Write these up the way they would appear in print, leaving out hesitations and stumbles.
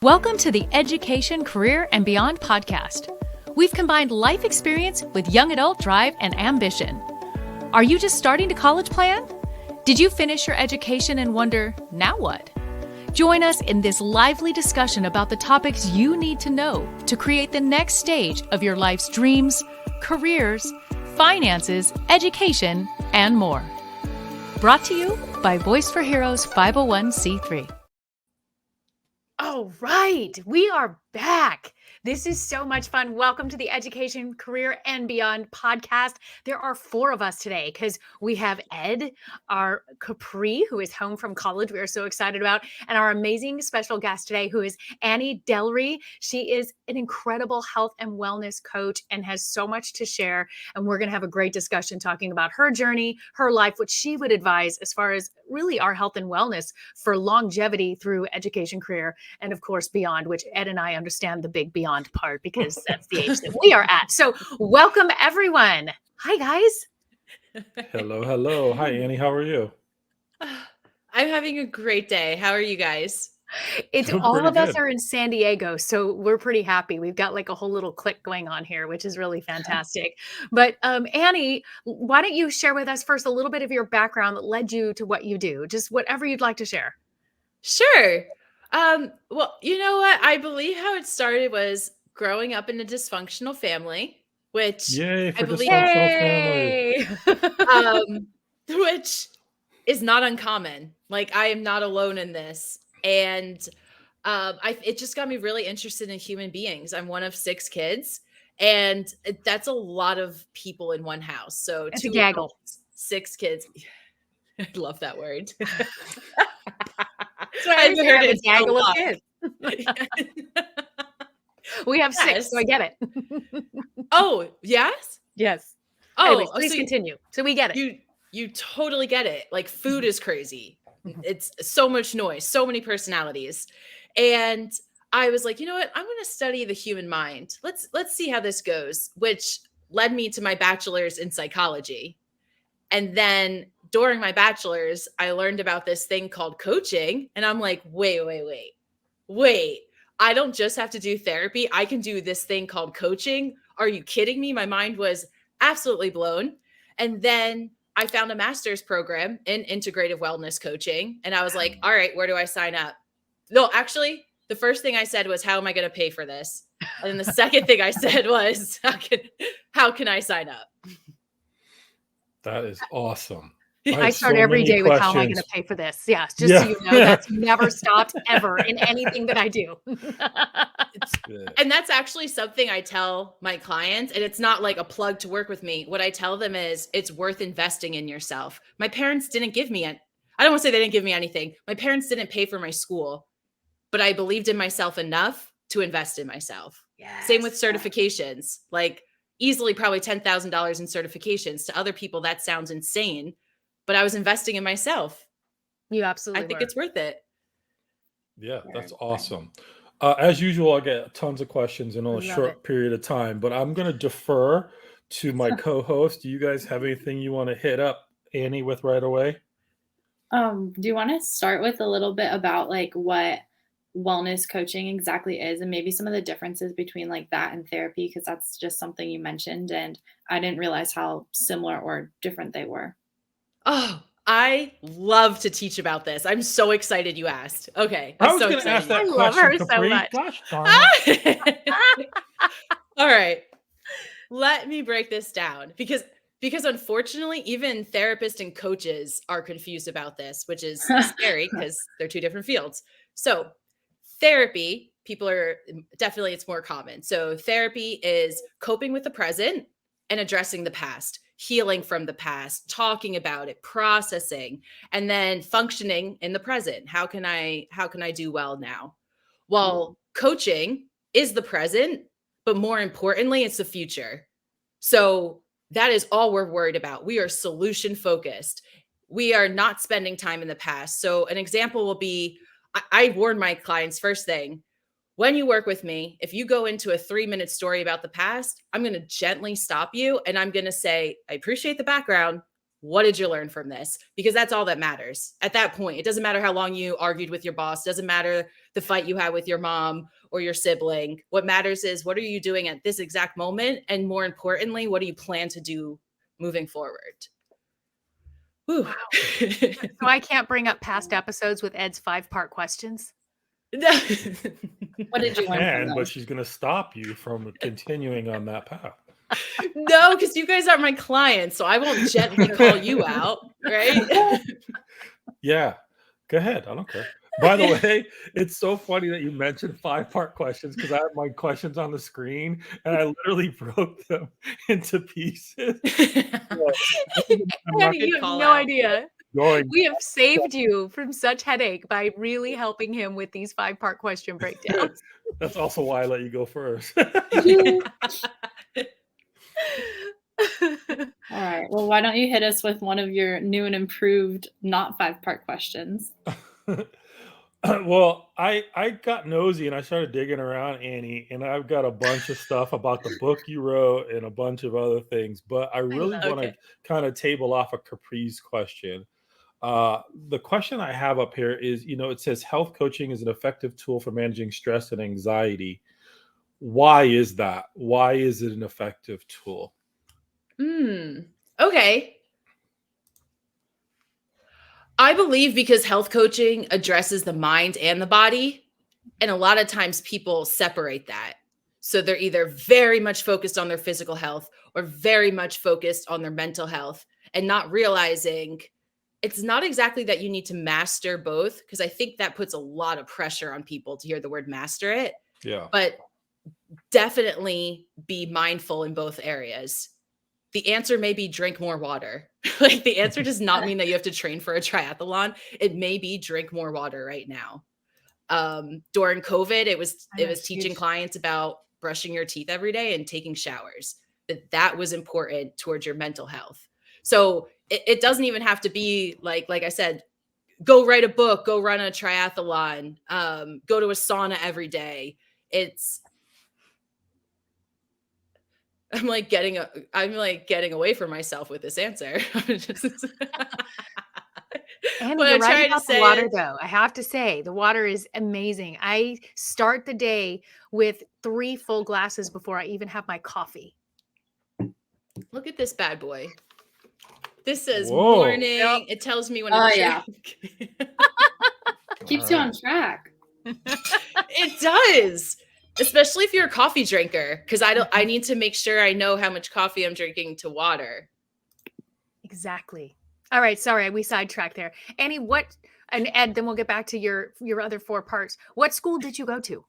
Welcome to the Education, Career, and Beyond podcast. We've combined life experience with young adult drive and ambition. Are you just starting to college plan? Did you finish your education and wonder, now what? Join us in this lively discussion about the topics you need to know to create the next stage of your life's dreams, careers, finances, education, and more. Brought to you by Voice for Heroes 501c3. All right, we are back. This is so much fun. Welcome to the Education, Career, and Beyond podcast. There are four of us today because we have Ed, our Capri, who is home from college. We are so excited about, and our amazing special guest today, who is Annie Delre. She is an incredible health and wellness coach and has so much to share. And we're going to have a great discussion talking about her journey, her life, what she would advise as far as really our health and wellness for longevity through education, career, and of course, beyond, which Ed and I understand the big beyond part because that's the age that we are at. So welcome everyone. Hi guys. Hello. Hi Annie, how are you? I'm having a great day. How are you guys? It's all of us are in San Diego, so we're pretty happy. We've got like a whole little clique going on here, which is really fantastic. But Annie, why don't you share with us first a little bit of your background that led you to what you do? Just whatever you'd like to share. Sure. Well, you know what? I believe how it started was growing up in a dysfunctional family, which Yay for I believe, dysfunctional family. Which is not uncommon. Like I am not alone in this. And it just got me really interested in human beings. I'm one of 6 kids, and that's a lot of people in one house. So it's 2 a gaggle. adults, 6 kids. I love that word. So I've heard it. Gaggle of kids. We have 6, so I get it. Oh, yes? Yes. Oh, anyways, please continue. So we get it. You totally get it. Like food is crazy. It's so much noise, so many personalities. And I was like, you know what? I'm going to study the human mind. Let's see how this goes, which led me to my bachelor's in psychology. And then during my bachelor's, I learned about this thing called coaching. And I'm like, wait. I don't just have to do therapy. I can do this thing called coaching. Are you kidding me? My mind was absolutely blown. And then I found a master's program in integrative wellness coaching. And I was like, all right, where do I sign up? No, actually, the first thing I said was, how am I going to pay for this? And then the second thing I said was, how can I sign up? That is awesome. I start every day with how am I going to pay for this? Yeah, just so you know, that's never stopped ever in anything that I do. And that's actually something I tell my clients, and it's not like a plug to work with me. What I tell them is it's worth investing in yourself. My parents didn't give me I don't want to say they didn't give me anything. My parents didn't pay for my school, but I believed in myself enough to invest in myself. Yes. Same with certifications, like easily probably $10,000 in certifications. To other people, that sounds insane. But I was investing in myself. You absolutely I think it's worth it. Yeah, that's awesome. As usual, I get tons of questions in a short period of time, but I'm going to defer to my co-host. Do you guys have anything you want to hit up Annie with right away? Do you want to start with a little bit about like what wellness coaching exactly is and maybe some of the differences between like that and therapy? Because that's just something you mentioned and I didn't realize how similar or different they were. Oh, I love to teach about this. I'm so excited you asked. Okay. I was going to ask that question. I love her so much. Gosh darn it. All right. Let me break this down because unfortunately, even therapists and coaches are confused about this, which is scary because they're 2 different fields. So therapy, people are definitely, it's more common. So therapy is coping with the present and addressing the past. Healing from the past, talking about it, processing, and then functioning in the present. How can I do well now? Well, coaching is the present, but more importantly, it's the future. So that is all we're worried about. We are solution focused. We are not spending time in the past. So an example will be, I warn my clients first thing, when you work with me, if you go into a 3-minute story about the past, I'm going to gently stop you and I'm going to say, I appreciate the background, What did you learn from this? Because that's all that matters at that point. It doesn't matter how long you argued with your boss. Doesn't matter the fight you had with your mom or your sibling. What matters is, what are you doing at this exact moment? And more importantly, what do you plan to do moving forward? Wow. So I can't bring up past episodes with Ed's 5-part questions. What did you learn from But those? she's going to stop you from continuing on that path. No, because you guys are my clients, so I won't gently call you out, right? Yeah, go ahead. I don't care. By the way, it's so funny that you mentioned 5-part questions, because I have my questions on the screen and I literally broke them into pieces. Eddie, you have call no out. idea. Going, We have saved you from such headache by really helping him with these 5-part question breakdowns. that's also why I let you go first. All right. Well, why don't you hit us with one of your new and improved not 5-part questions? Well, I got nosy and I started digging around, Annie, and I've got a bunch of stuff about the book you wrote and a bunch of other things, but I really want to Okay. kind of table off a Capri's question. The question I have up here is, it says health coaching is an effective tool for managing stress and anxiety. Why is that? Why is it an effective tool? Okay. I believe because health coaching addresses the mind and the body, and a lot of times people separate that. So they're either very much focused on their physical health or very much focused on their mental health, and not realizing it's not exactly that you need to master both, because I think that puts a lot of pressure on people to hear the word master it, Yeah. but definitely be mindful in both areas. The answer may be drink more water. Like, the answer does not mean that you have to train for a triathlon. It may be drink more water right now. During COVID, it was teaching clients about brushing your teeth every day and taking showers. That was important towards your mental health. So it doesn't even have to be like I said, go write a book, go run a triathlon, go to a sauna every day. I'm like getting away from myself with this answer. And What you're I'm right trying to about the say water, is, though. I have to say, the water is amazing. I start the day with 3 full glasses before I even have my coffee. look at this bad boy. This says Whoa. morning. Yep. It tells me when Oh, to yeah. drink. Keeps you on track. It does. Especially if you're a coffee drinker, because I need to make sure I know how much coffee I'm drinking to water. Exactly. All right. Sorry, we sidetracked there. Annie, and Ed, then we'll get back to your other 4 parts. What school did you go to?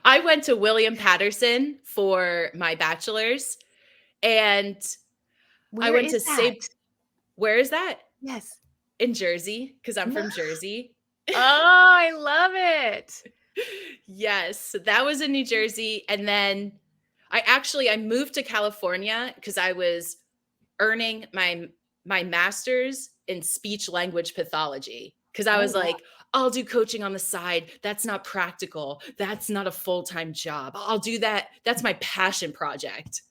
I went to William Patterson for my bachelor's, and I Where went is to that? Where is that? Yes. In Jersey, because I'm from Jersey. Oh, I love it. Yes, that was in New Jersey. And then I moved to California because I was earning my master's in speech language pathology. Because I was like, I'll do coaching on the side. That's not practical. That's not a full-time job. I'll do that. That's my passion project.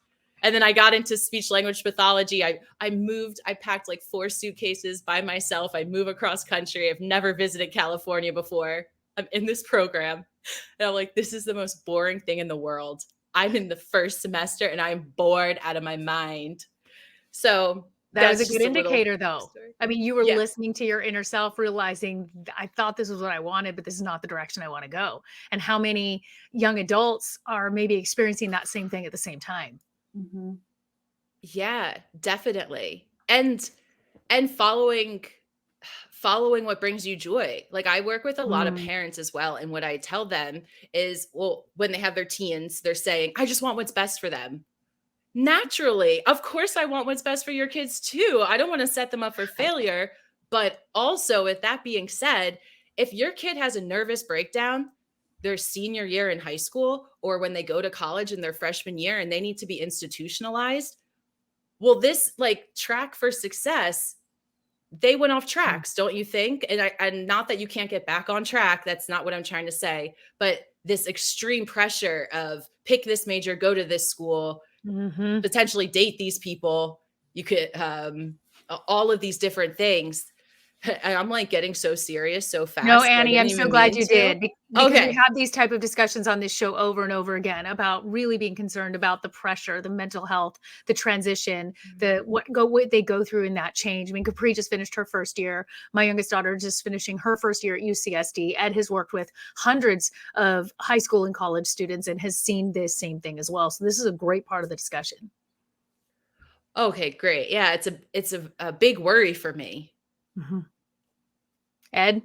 And then I got into speech language pathology. I packed like 4 suitcases by myself. I move across country. I've never visited California before. I'm in this program. And I'm like, this is the most boring thing in the world. I'm in the first semester and I'm bored out of my mind. So that was a good indicator, though. story. I mean, you were Yeah. listening to your inner self, realizing I thought this was what I wanted, but this is not the direction I want to go. And how many young adults are maybe experiencing that same thing at the same time? Mm-hmm. Yeah, definitely. And following what brings you joy. Like, I work with a lot of parents as well. And what I tell them is, well, when they have their teens, they're saying, I just want what's best for them. Naturally, of course, I want what's best for your kids too. I don't want to set them up for failure. But also, with that being said, if your kid has a nervous breakdown their senior year in high school, or when they go to college in their freshman year and they need to be institutionalized, well, this like track for success, they went off tracks, don't you think? And not that you can't get back on track. That's not what I'm trying to say. But this extreme pressure of pick this major, go to this school, potentially date these people. You could, all of these different things. And I'm like getting so serious so fast. No, I Annie, I'm didn't so even glad mean you to. did because we Okay. have these type of discussions on this show over and over again about really being concerned about the pressure, the mental health, the transition, what they go through in that change. I mean, Capri just finished her first year. My youngest daughter just finishing her first year at UCSD. Ed has worked with hundreds of high school and college students and has seen this same thing as well. So this is a great part of the discussion. Okay, great. Yeah, it's a big worry for me. Mm-hmm. Ed?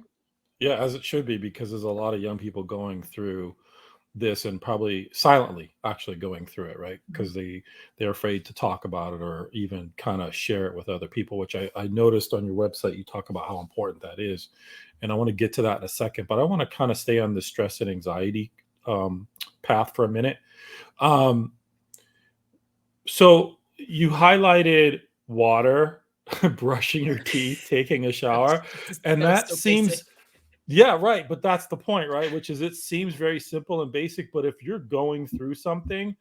Yeah, as it should be, because there's a lot of young people going through this and probably silently actually going through it, right? Because they're afraid to talk about it or even kind of share it with other people, which I noticed on your website you talk about how important that is. And I want to get to that in a second, but I want to kind of stay on the stress and anxiety path for a minute. So you highlighted water, brushing your teeth, taking a shower, and that So seems basic. yeah, right. But that's the point, right? Which is it seems very simple and basic, but if you're going through something,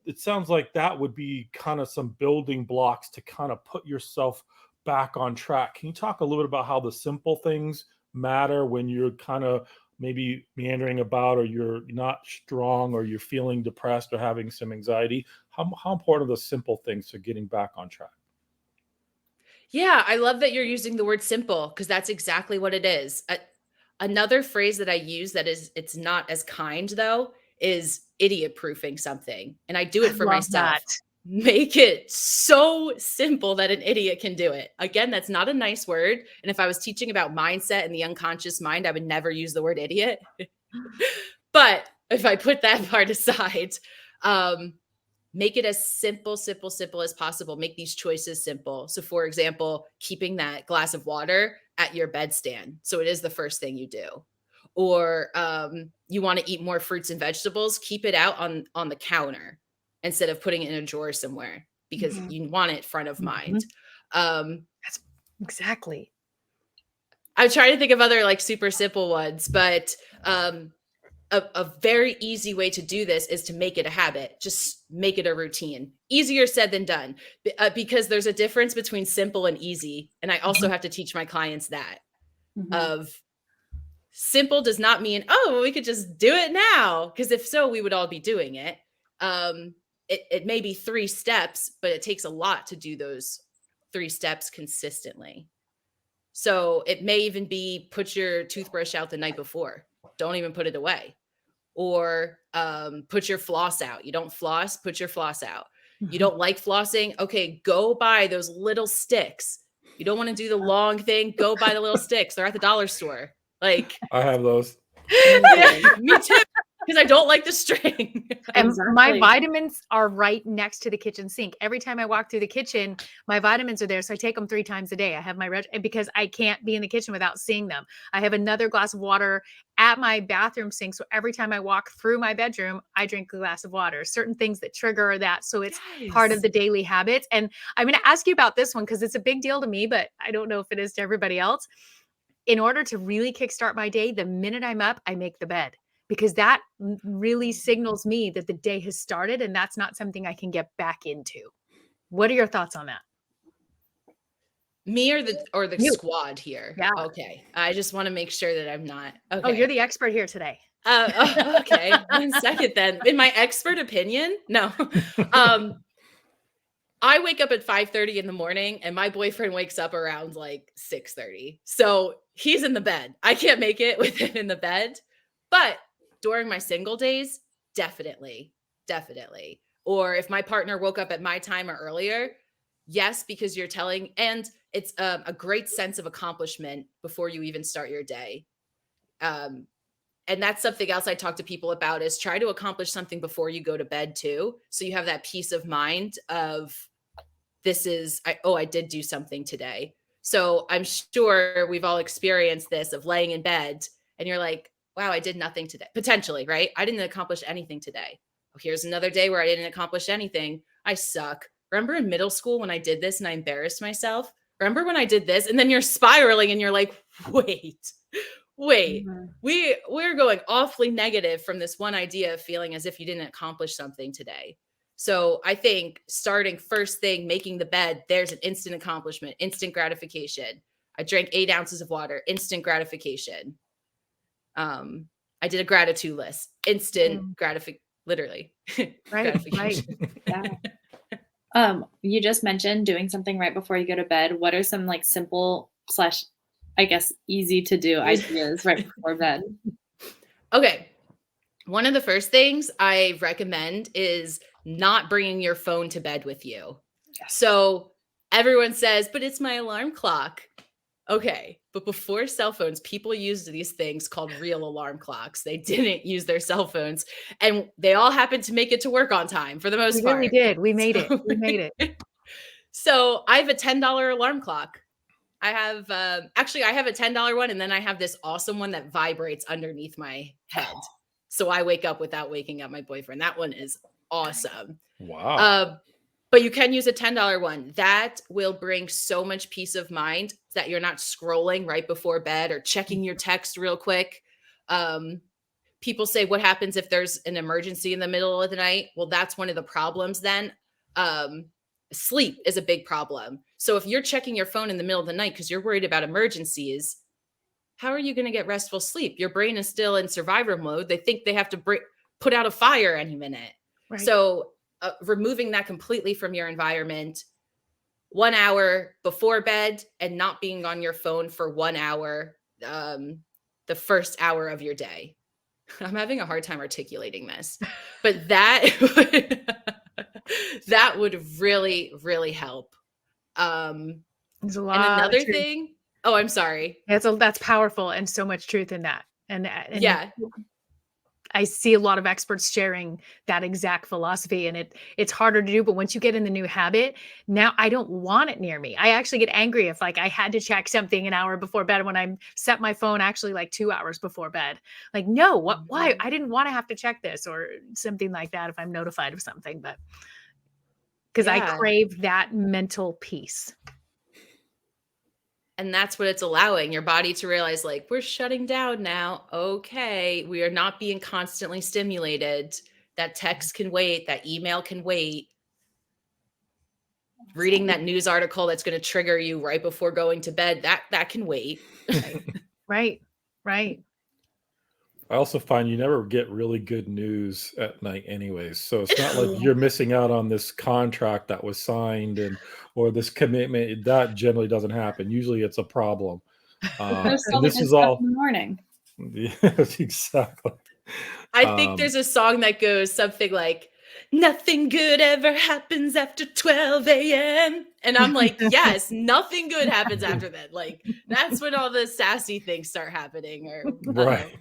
it sounds like that would be kind of some building blocks to kind of put yourself back on track. Can you talk a little bit about how the simple things matter when you're kind of maybe meandering about or you're not strong or you're feeling depressed or having some anxiety? How important are the simple things to getting back on track? Yeah, I love that you're using the word simple because that's exactly what it is. Another phrase that I use that it's not as kind though is idiot proofing something. And I do I it for love myself. that. Make it so simple that an idiot can do it. Again, that's not a nice word. And if I was teaching about mindset and the unconscious mind, I would never use the word idiot. But if I put that part aside, make it as simple as possible. Make these choices simple. So, for example, keeping that glass of water at your bedstand. So it is the first thing you do. Or you want to eat more fruits and vegetables, keep it out on the counter instead of putting it in a drawer somewhere because you want it front of mind. That's exactly. I'm trying to think of other like super simple ones, but a very easy way to do this is to make it a habit. Just make it a routine. Easier said than done because there's a difference between simple and easy. And I also have to teach my clients that of simple does not mean, oh, well, we could just do it now. Because if so, we would all be doing it. It may be 3 steps, but it takes a lot to do those 3 steps consistently. So it may even be put your toothbrush out the night before. Don't even put it away. Or put your floss out. You don't floss, put your floss out. You don't like flossing? Okay, go buy those little sticks. You don't want to do the long thing? Go buy the little sticks. They're at the dollar store. Like I have those. yeah, me too. Because I don't like the string. And my vitamins are right next to the kitchen sink. Every time I walk through the kitchen, my vitamins are there. So I take them 3 times a day. I have my because I can't be in the kitchen without seeing them. I have another glass of water at my bathroom sink. So every time I walk through my bedroom, I drink a glass of water. Certain things that trigger that. So it's part of the daily habits. And I'm going to ask you about this one because it's a big deal to me, but I don't know if it is to everybody else. In order to really kickstart my day, the minute I'm up, I make the bed. Because that really signals me that the day has started and that's not something I can get back into. What are your thoughts on that? Me or the squad here? Yeah. Okay. I just want to make sure that I'm not. Okay. Oh, you're the expert here today. Okay. 1 second then. In my expert opinion, no. I wake up at 5:30 in the morning and my boyfriend wakes up around like 6:30. So he's in the bed. I can't make it with him in the bed. But during my single days, definitely. Or if my partner woke up at my time or earlier, yes, because you're telling, and it's a great sense of accomplishment before you even start your day. And that's something else I talk to people about is try to accomplish something before you go to bed too. So you have that peace of mind of I did do something today. So I'm sure we've all experienced this of laying in bed and you're like, wow, I did nothing today. Potentially, right? I didn't accomplish anything today. Oh, here's another day where I didn't accomplish anything. I suck. Remember in middle school when I did this and I embarrassed myself? Remember when I did this? And then you're spiraling and you're like, wait, we're going awfully negative from this one idea of feeling as if you didn't accomplish something today. So I think starting first thing, making the bed, there's an instant accomplishment, instant gratification. I drank 8 ounces of water, instant gratification. I did a gratitude list, instant gratification, literally. Right, right. Yeah. You just mentioned doing something right before you go to bed. What are some like simple slash, I guess, easy to do ideas right before bed? Okay. One of the first things I recommend is not bringing your phone to bed with you. Yes. So everyone says, but it's my alarm clock. Okay. But before cell phones, people used these things called real alarm clocks. They didn't use their cell phones, and they all happened to make it to work on time for the most part. We really did. We made it. We made it. So I have a $10 alarm clock. I have, actually, I have a $10 one, and then I have this awesome one that vibrates underneath my head. So I wake up without waking up my boyfriend. That one is awesome. Wow. But you can use a $10 one. That will bring so much peace of mind that you're not scrolling right before bed or checking your text real quick. People say, what happens if there's an emergency in the middle of the night? Well, that's one of the problems then. Sleep is a big problem. So if you're checking your phone in the middle of the night because you're worried about emergencies, how are you going to get restful sleep? Your brain is still in survivor mode. They think they have to put out a fire any minute. Right. So removing that completely from your environment, 1 hour before bed, and not being on your phone for 1 hour, the first hour of your day. I'm having a hard time articulating this, but that would really, really help. There's a lot. And another thing. Oh, I'm sorry. That's powerful, and so much truth in that. And yeah, I see a lot of experts sharing that exact philosophy, and it's harder to do. But once you get in the new habit, now I don't want it near me. I actually get angry if like I had to check something an hour before bed when I set my phone actually like 2 hours before bed. Like, no, why? I didn't want to have to check this or something like that if I'm notified of something, but because I crave that mental peace. And that's what it's allowing your body to realize, like, we're shutting down now. Okay. We are not being constantly stimulated. That text can wait. That email can wait. Reading that news article that's going to trigger you right before going to bed, that can wait. Right. I also find you never get really good news at night anyways. So it's not like you're missing out on this contract that was signed or this commitment. That generally doesn't happen. Usually it's a problem. There's And this is all in the morning. Yes, exactly. I think there's a song that goes something like, nothing good ever happens after 12 a.m. And I'm like, yes, nothing good happens after that. Like, that's when all the sassy things start happening. Or right.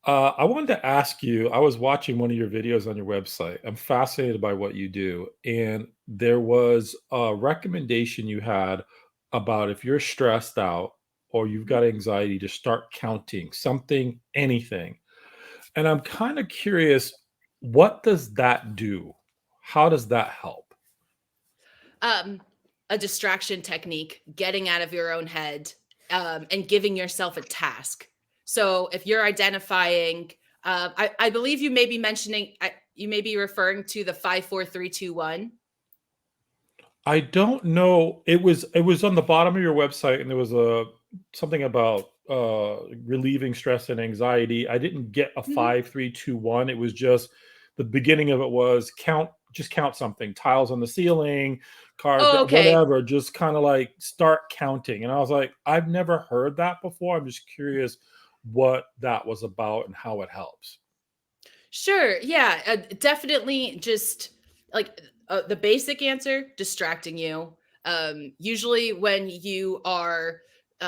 I wanted to ask you, I was watching one of your videos on your website. I'm fascinated by what you do. And there was a recommendation you had about if you're stressed out or you've got anxiety to start counting something, anything. And I'm kind of curious, what does that do? How does that help? A distraction technique, getting out of your own head. And giving yourself a task. So if you're identifying, I believe you may be mentioning, you may be referring to the 5, 4, 3, 2, 1. I don't know. It was on the bottom of your website, and there was something about relieving stress and anxiety. I didn't get a 5, 3, 2, 1. It was just the beginning of it was count something, tiles on the ceiling, cars, whatever, just kind of like start counting. And I was like, I've never heard that before. I'm just curious what that was about and how it helps. Sure. Yeah, definitely. Just like the basic answer, distracting you. Usually when you are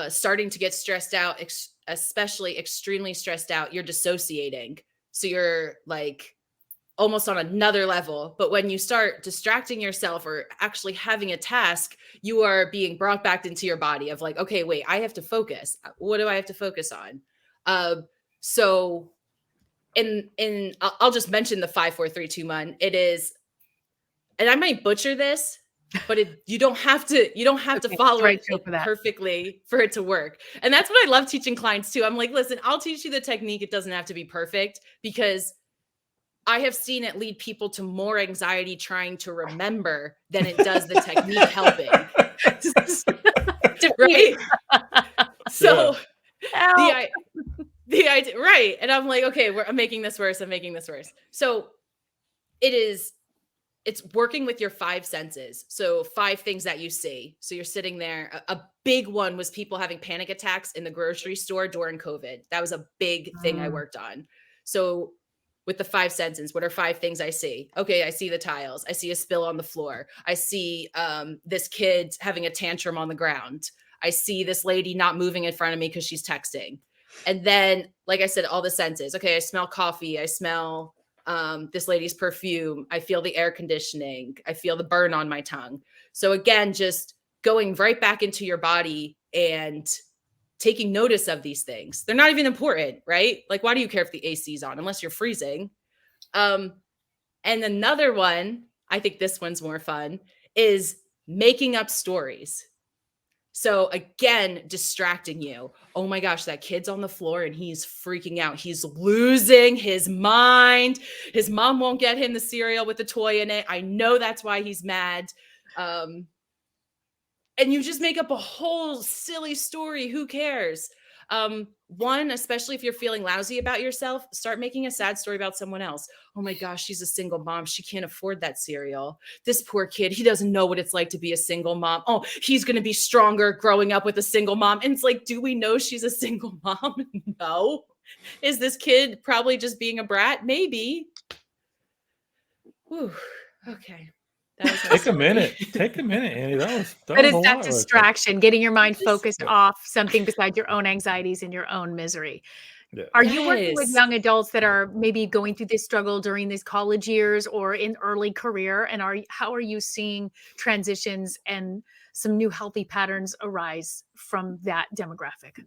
starting to get stressed out, especially extremely stressed out, you're dissociating. So you're like almost on another level. But when you start distracting yourself or actually having a task, you are being brought back into your body of like, okay, wait, I have to focus. What do I have to focus on? So I'll just mention the 5, 4, 3, 2, 1. It is, and I might butcher this, but you don't have to follow it perfectly for it to work. And that's what I love teaching clients too. I'm like, listen, I'll teach you the technique. It doesn't have to be perfect, because I have seen it lead people to more anxiety trying to remember than it does the technique helping. Right? So the idea, right. And I'm like, okay, I'm making this worse. I'm making this worse. So it's working with your 5 senses. So 5 things that you see. So you're sitting there. A big one was people having panic attacks in the grocery store during COVID. That was a big thing I worked on. So with the 5 senses, what are 5 things I see? Okay, I see the tiles. I see a spill on the floor. I see this kid having a tantrum on the ground. I see this lady not moving in front of me because she's texting. And then, like I said, all the senses. Okay, I smell coffee. I smell this lady's perfume. I feel the air conditioning. I feel the burn on my tongue. So again, just going right back into your body and taking notice of these things. They're not even important, right? Like, why do you care if the AC's on unless you're freezing? And another one, I think this one's more fun, is making up stories. So again, distracting you. Oh my gosh, that kid's on the floor and he's freaking out. He's losing his mind. His mom won't get him the cereal with the toy in it. I know that's why he's mad. And you just make up a whole silly story. Who cares? One, especially if you're feeling lousy about yourself, start making a sad story about someone else. Oh my gosh, she's a single mom. She can't afford that cereal. This poor kid, he doesn't know what it's like to be a single mom. Oh, he's going to be stronger growing up with a single mom. And it's like, do we know she's a single mom? No. Is this kid probably just being a brat? Maybe. Whew. Okay. Take a minute, Annie. That was but it's a that lot distraction, getting your mind focused off something besides your own anxieties and your own misery. Yeah. Are you working with young adults that are maybe going through this struggle during these college years or in early career? And how are you seeing transitions and some new healthy patterns arise from that demographic?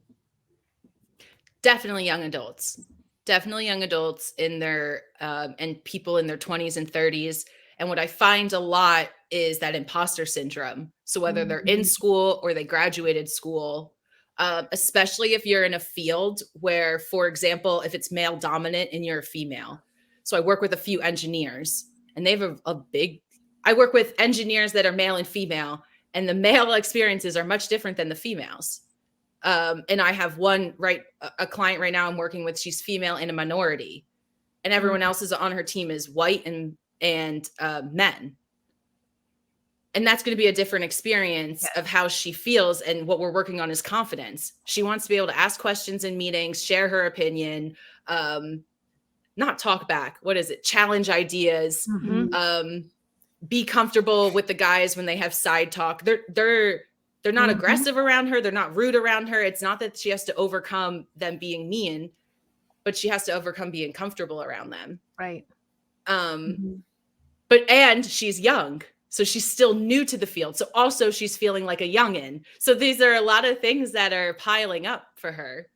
Definitely young adults. Definitely young adults in their and people in their 20s and 30s. And what I find a lot is that imposter syndrome. So whether they're in school or they graduated school, especially if you're in a field where, for example, if it's male dominant and you're a female. So I work with a few engineers and they have I work with engineers that are male and female, and the male experiences are much different than the females. And I have a client right now I'm working with, she's female and a minority, and everyone else is on her team is white and men. And that's going to be a different experience of how she feels. And what we're working on is confidence. She wants to be able to ask questions in meetings, share her opinion, not talk back. What is it? Challenge ideas, be comfortable with the guys when they have side talk. They're not aggressive around her. They're not rude around her. It's not that she has to overcome them being mean, but she has to overcome being comfortable around them. Right. And she's young, so she's still new to the field. So also she's feeling like a youngin. So these are a lot of things that are piling up for her.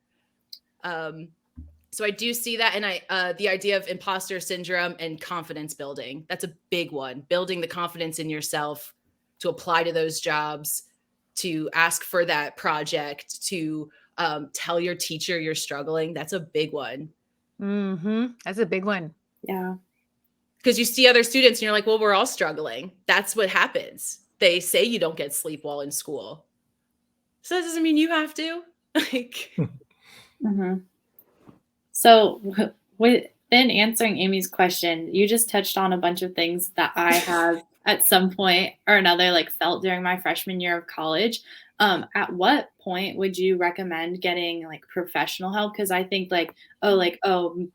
So I do see that. And the idea of imposter syndrome and confidence building, that's a big one. Building the confidence in yourself to apply to those jobs, to ask for that project, to tell your teacher you're struggling. That's a big one. That's a big one. Yeah. Because you see other students and you're like, well, we're all struggling. That's what happens. They say you don't get sleep while in school. So that doesn't mean you have to. Like. So within answering Amy's question, you just touched on a bunch of things that I have at some point or another, like, felt during my freshman year of college. At what point would you recommend getting like professional help? Because I think that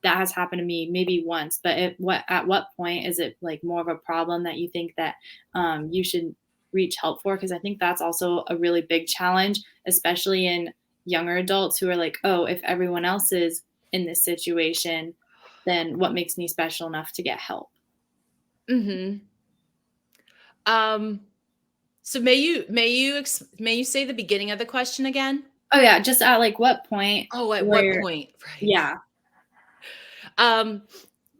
has happened to me maybe once, but at what point is it like more of a problem that you think that you should reach help for? Because I think that's also a really big challenge, especially in younger adults who are like, oh, if everyone else is in this situation, then what makes me special enough to get help? So may you say the beginning of the question again? Oh yeah, just at like what point? Oh, at what point? Right. Yeah.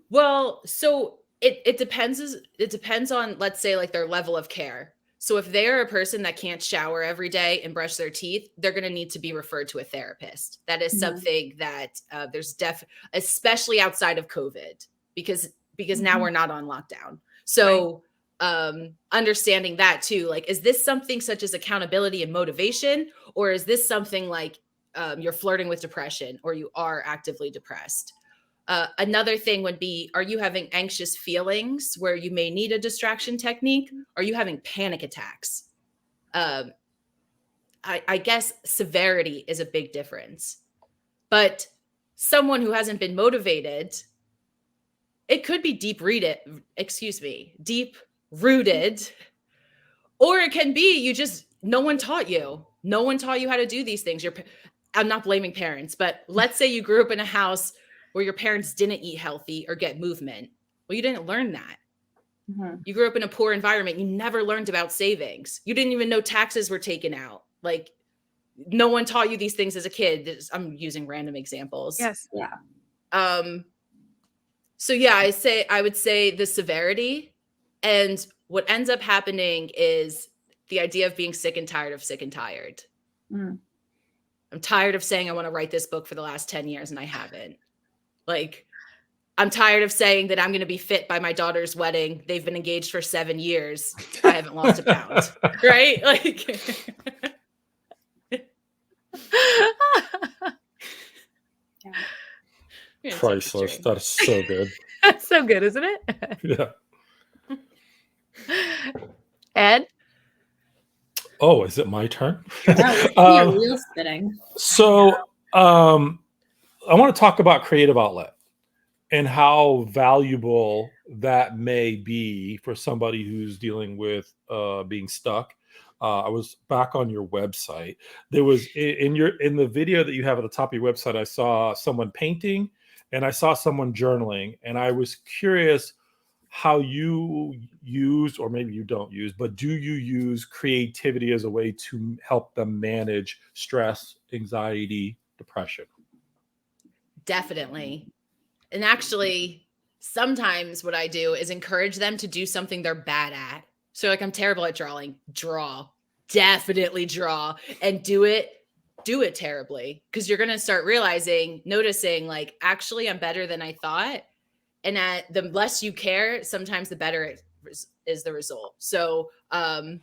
Well, so it depends on, let's say, like, their level of care. So if they're a person that can't shower every day and brush their teeth, they're going to need to be referred to a therapist. That is something that there's especially outside of COVID, because because now we're not on lockdown. So understanding that too, like, is this something such as accountability and motivation, or is this something like you're flirting with depression or you are actively depressed? Another thing would be, are you having anxious feelings where you may need a distraction technique? Are you having panic attacks? I guess severity is a big difference. But someone who hasn't been motivated, it could be deep rooted, or it can be you just, no one taught you. No one taught you how to do these things. I'm not blaming parents, but let's say you grew up in a house where your parents didn't eat healthy or get movement. Well, you didn't learn that. You grew up in a poor environment. You never learned about savings. You didn't even know taxes were taken out. Like, no one taught you these things as a kid. I'm using random examples. Yes. Yeah. So yeah, I would say the severity, and what ends up happening is the idea of being sick and tired of sick and tired. I'm tired of saying I want to write this book for the last 10 years and I haven't. Like, I'm tired of saying that I'm going to be fit by my daughter's wedding. They've been engaged for 7 years. I haven't lost a pound. Right? Like, priceless. That's so good. That's so good, isn't it? Yeah. Ed? Oh, is it my turn? You're wheel spinning. So I want to talk about creative outlet and how valuable that may be for somebody who's dealing with being stuck. I was back on your website. There was in the video that you have at the top of your website, I saw someone painting and I saw someone journaling, and I was curious how you use, or maybe you don't use, but do you use creativity as a way to help them manage stress, anxiety, depression? Definitely. And actually, sometimes what I do is encourage them to do something they're bad at. So like, I'm terrible at drawing. Definitely draw, and do it terribly, because you're going to start noticing like, actually, I'm better than I thought. And the less you care, sometimes the better it is the result. So I'm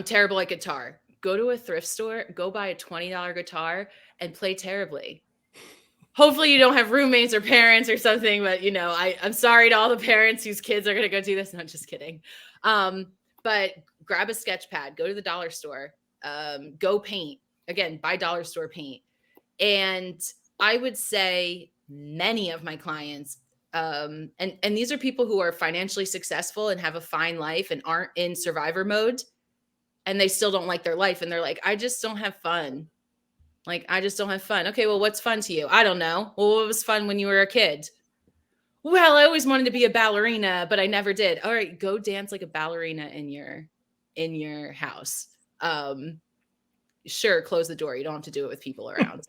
terrible at guitar. Go to a thrift store, go buy a $20 guitar and play terribly. Hopefully you don't have roommates or parents or something, but I'm sorry to all the parents whose kids are going to go do this. No, just kidding. But grab a sketch pad, go to the dollar store, go paint. Again, buy dollar store paint. And I would say many of my clients, and these are people who are financially successful and have a fine life and aren't in survivor mode, and they still don't like their life. And they're like, I just don't have fun. Like, I just don't have fun. Okay, well, what's fun to you? I don't know. Well, what was fun when you were a kid? Well, I always wanted to be a ballerina, but I never did. All right, go dance like a ballerina in your house. Sure, close the door. You don't have to do it with people around.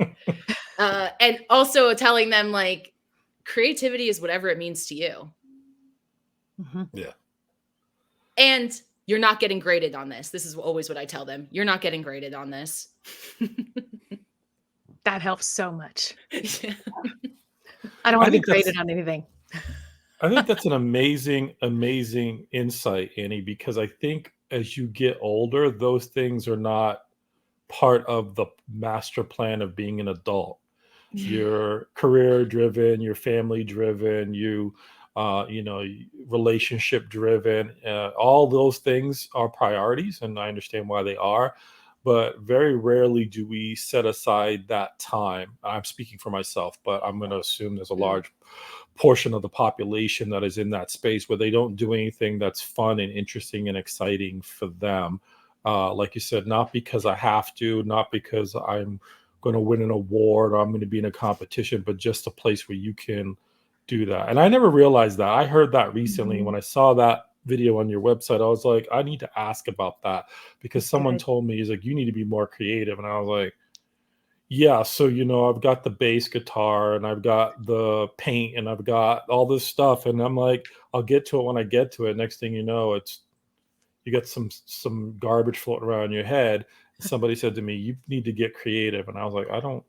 And also telling them, like, creativity is whatever it means to you. Yeah. And you're not getting graded on this. This is always what I tell them. You're not getting graded on this. That helps so much. Yeah. I don't want to be graded on anything. I think that's an amazing, amazing insight, Annie, because I think as you get older, those things are not part of the master plan of being an adult. You're career driven, you're family driven, relationship driven. All those things are priorities, and I understand why they are. But very rarely do we set aside that time. I'm speaking for myself, but I'm going to assume there's a large portion of the population that is in that space where they don't do anything that's fun and interesting and exciting for them. Like you said, not because I have to, not because I'm going to win an award or I'm going to be in a competition, but just a place where you can do that. And I never realized that. I heard that recently. When I saw that video on your website, I was like, I need to ask about that, because someone told me, he's like, you need to be more creative. And I was like, yeah. So, I've got the bass guitar and I've got the paint and I've got all this stuff. And I'm like, I'll get to it when I get to it. Next thing you know, you got some garbage floating around in your head. Somebody said to me, you need to get creative. And I was like, I don't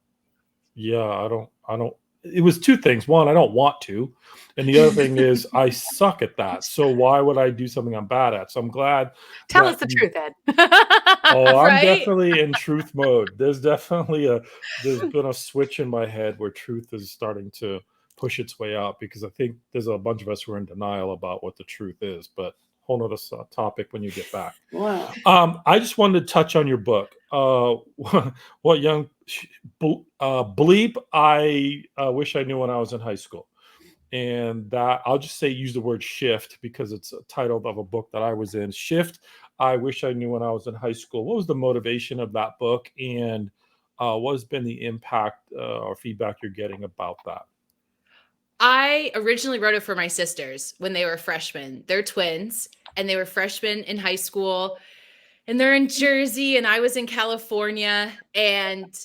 it was two things. One, I don't want to. And the other thing is I suck at that. So why would I do something I'm bad at? So I'm glad. Tell us the truth, Ed. Oh, I'm Right? definitely in truth mode. There's been a switch in my head where truth is starting to push its way out, because I think there's a bunch of us who are in denial about what the truth is, but whole nother topic when you get back. Wow. I just wanted to touch on your book. What young bleep I wish I knew when I was in high school. And that I'll just say use the word shift because it's a title of a book that I was in. Shift, I wish I knew when I was in high school. What was the motivation of that book, and what has been the impact or feedback you're getting about that? I originally wrote it for my sisters when they were freshmen. They're twins, and they were freshmen in high school, and they're in Jersey, and I was in California. And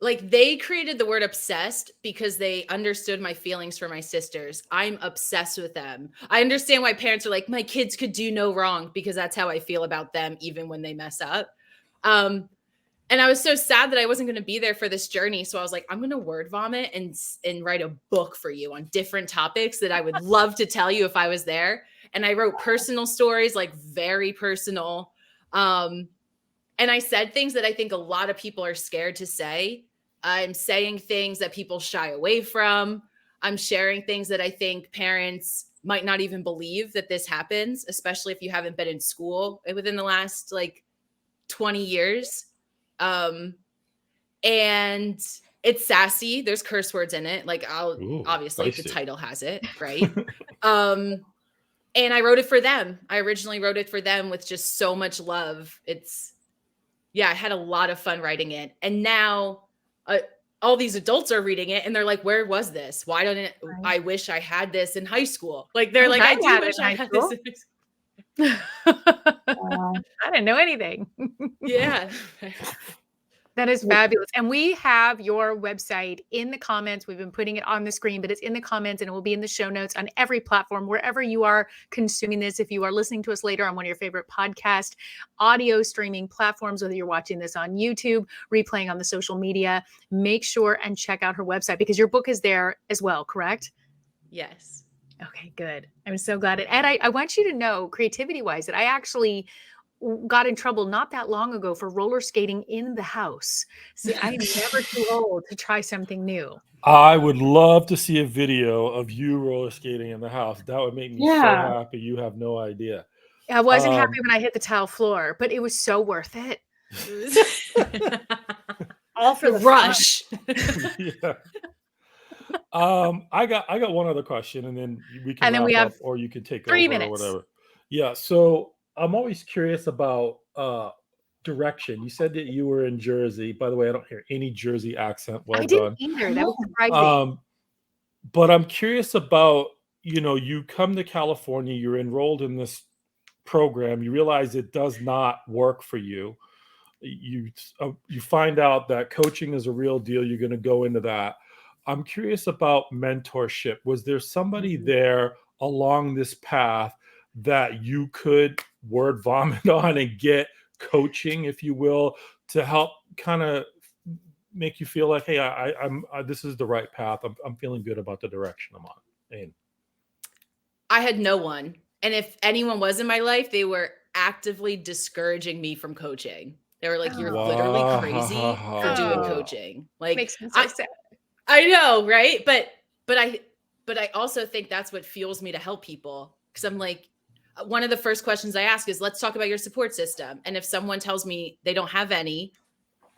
like, they created the word obsessed because they understood my feelings for my sisters. I'm obsessed with them. I understand why parents are like, my kids could do no wrong, because that's how I feel about them, even when they mess up. And I was so sad that I wasn't going to be there for this journey. So I was like, I'm going to word vomit and write a book for you on different topics that I would love to tell you if I was there. And I wrote personal stories, like very personal. And I said things that I think a lot of people are scared to say. I'm saying things that people shy away from. I'm sharing things that I think parents might not even believe that this happens, especially if you haven't been in school within the last like 20 years. And it's sassy. There's curse words in it. Like obviously the title has it, right? And I wrote it for them. I originally wrote it for them with just so much love. I had a lot of fun writing it. And now all these adults are reading it and they're like, where was this? Why don't it? I wish I had this in high school. Like, they're like, I do wish I had this in high school. I didn't know anything. Yeah. That is fabulous. And we have your website in the comments. We've been putting it on the screen, but it's in the comments and it will be in the show notes on every platform, wherever you are consuming this. If you are listening to us later on one of your favorite podcast audio streaming platforms, whether you're watching this on YouTube, replaying on the social media, make sure and check out her website because your book is there as well, correct? Yes. Okay, good. I'm so glad. And I want you to know, creativity-wise, that I actually got in trouble not that long ago for roller skating in the house. See, I am never too old to try something new. I would love to see a video of you roller skating in the house. That would make me so happy. You have no idea. I wasn't happy when I hit the tile floor, but it was so worth it. All for the rush. Yeah. I got one other question, and then we can wrap up, or you can take 3 over minutes. or whatever. Yeah. So I'm always curious about direction. You said that you were in Jersey. By the way, I don't hear any Jersey accent. Well I done. didn't either. That was surprising. But I'm curious about, you come to California, you're enrolled in this program, you realize it does not work for you. You find out that coaching is a real deal. You're going to go into that. I'm curious about mentorship. Was there somebody there along this path that you could word vomit on and get coaching, if you will, to help kind of make you feel like, hey, I'm this is the right path. I'm feeling good about the direction I'm on. And I had no one. And if anyone was in my life, they were actively discouraging me from coaching. They were like, you're literally crazy for doing coaching. Like, makes me so sad. I know, right? But I also think that's what fuels me to help people. Because I'm like, one of the first questions I ask is, let's talk about your support system. And if someone tells me they don't have any,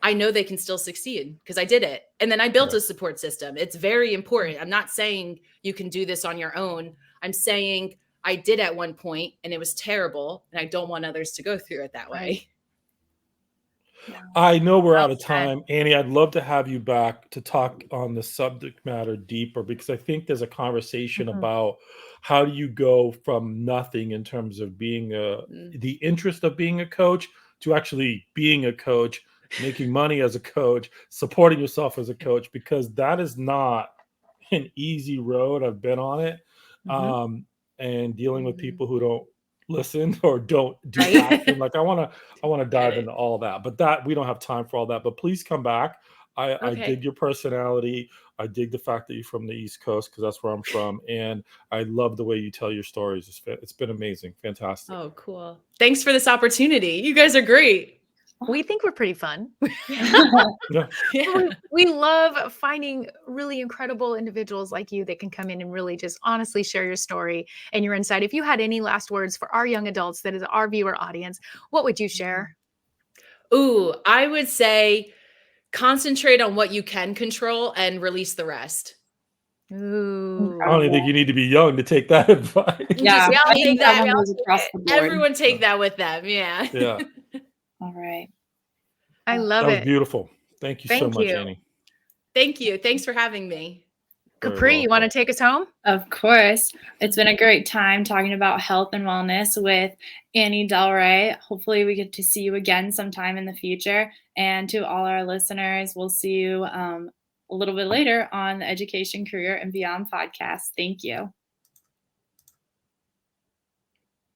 I know they can still succeed because I did it. And then I built a support system. It's very important. I'm not saying you can do this on your own. I'm saying I did at one point and it was terrible. And I don't want others to go through it that way. I know we're out of time. Annie, I'd love to have you back to talk on the subject matter deeper, because I think there's a conversation about how do you go from nothing in terms of being the interest of being a coach to actually being a coach, making money as a coach, supporting yourself as a coach, because that is not an easy road. I've been on it. And dealing with people who don't listen or don't do action. Like I want to dive into all that, but that we don't have time for all that. But please come back. I Okay. dig your personality. I dig the fact that you're from the East Coast because that's where I'm from, and I love the way you tell your stories. It's been amazing, fantastic. Oh, cool. Thanks for this opportunity. You guys are great. We think we're pretty fun. Yeah, We love finding really incredible individuals like you that can come in and really just honestly share your story and your insight. If you had any last words for our young adults, that is our viewer audience, what would you share? Ooh, I would say concentrate on what you can control and release the rest. Ooh. I don't even think you need to be young to take that advice. Yeah, Just I take think that. that one was across the board. Everyone take that with them. Yeah. Yeah, All right. I love that was it. beautiful. Thank you so Thank much, you. Annie. Thank you. Thanks for having me. Very Capri, you want to welcome. take us home? Of course. It's been a great time talking about health and wellness with Annie Delre. Hopefully, we get to see you again sometime in the future. And to all our listeners, we'll see you a little bit later on the Education, Career, and Beyond podcast. Thank you.